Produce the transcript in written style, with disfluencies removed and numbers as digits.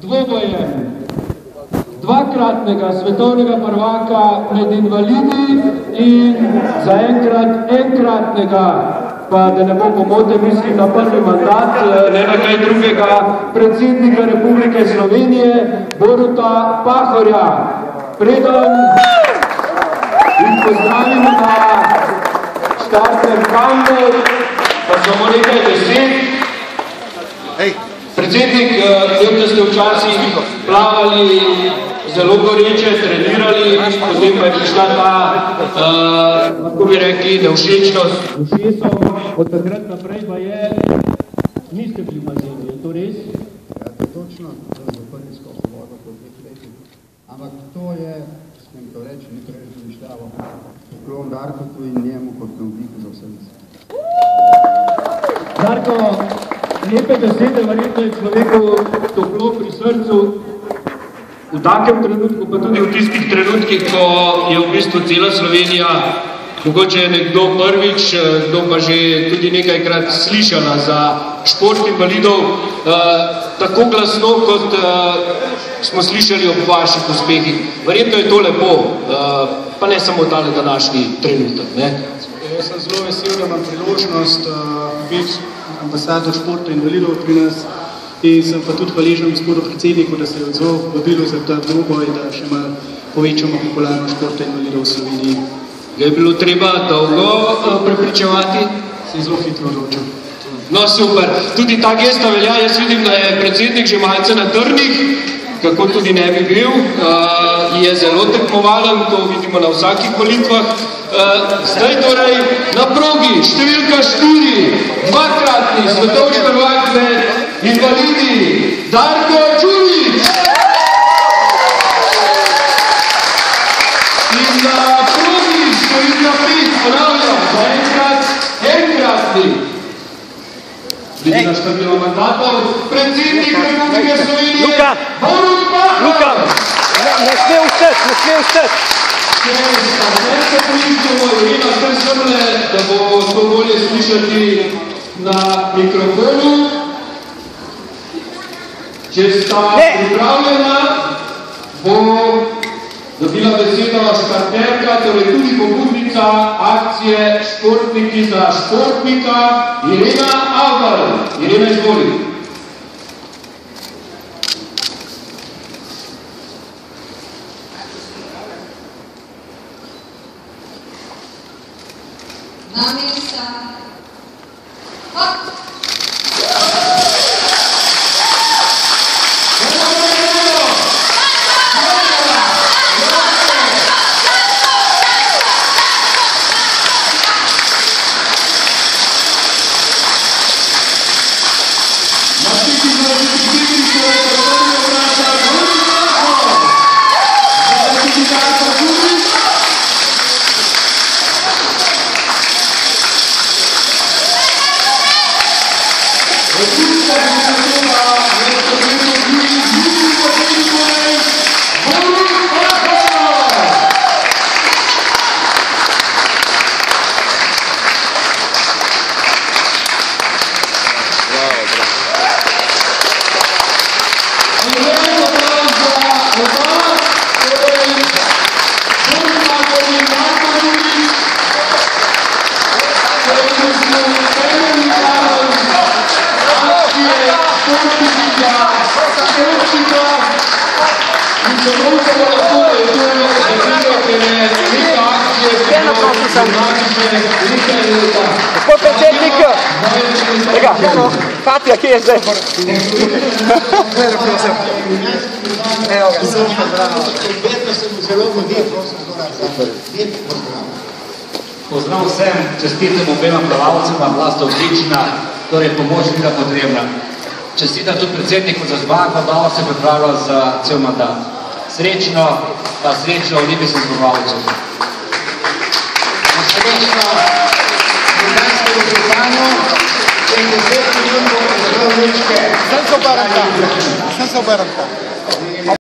dvobojem dvakratnega svetovnega prvaka med invalidi in zaenkrat enkratnega, pa da ne bo pomote, mislim na prvi mandat, ne na kaj drugega, predsednika Republike Slovenije, Boruta Pahorja. Preden in pozdravimo na štartnem kampu, pa samo nekaj besed. Predsednik, vem, da ste včasih plavali zelo goreče, trenirali, potem pa je prišla ta, lahko bi rekli, nevšečnost ušesom. Od takrat naprej pa je, niste bili v bazenu, je to res? Ja, to je točno, da sem prvi skopil vodo po 2 letih. Ampak to je, smem to reči, ni preveč domišljavo, poklon Darku in njemu kot navdihu za vse nas. Darko, lepe besede, verjetno je človeku toplo pri srcu v takem trenutku, pa tudi v tistih trenutkih, ko je v bistvu cela Slovenija, mogoče je nekdo prvič, kdo pa že tudi nekajkrat slišala za šport invalidov, tako glasno, kot smo slišali ob vaših uspehih. Verjetno je to lepo, pa ne samo tale današnji trenutek, ne? Jaz sem zelo vesel, da imam priložnost biti ambasador športa invalidov pri nas in sem pa tudi hvaležen gospodu predsedniku, da se je odzval vabilo za ta dvoboj, da še malo povečamo popularnost športa invalidov v Sloveniji. Ga je bilo treba dolgo prepričevati? Se je zelo hitro odločil. No, super. Tudi ta gesta velja, jaz vidim, da je predsednik že malce na trnih, kako tudi ne bi bil, je zelo tekmovalen, to vidimo na vsakih volitvah. Zdaj torej na progi, številka 4, dvakratni svetovni prvak med invalidi, Darko Čulić. In na progi, številka 5, ponavljam, zaenkrat enkratni. Glede na število mandatov, predsednik Republike Slovenije, Borut Pahor. Ne sme vstati. Če sta vse prišljamo, Irina, vse semle, da bo to bolje slišati na mikrofonu. Če sta pripravljena, bo dobila besedo štarterka, torej tudi pobudnica akcije Športniki za športnika, Irena Avdal. Irena, izvoli. Na mesta. Hop! Gospod predsednik, Katja, kje je zdaj? Evo ga, super, bravo. Pozdrav vsem, čestitam obema plavalcema, bila sta odlična, torej pomoč bila potrebna. Čestitam tudi predsedniku za zmago, da se pripravlja za cel mandat. Srečno, pa srečno olimpijskim zmagovalcem. Srečno ljubljanskemu županju in 10 minut bo zdravničke. Sem se obrnka.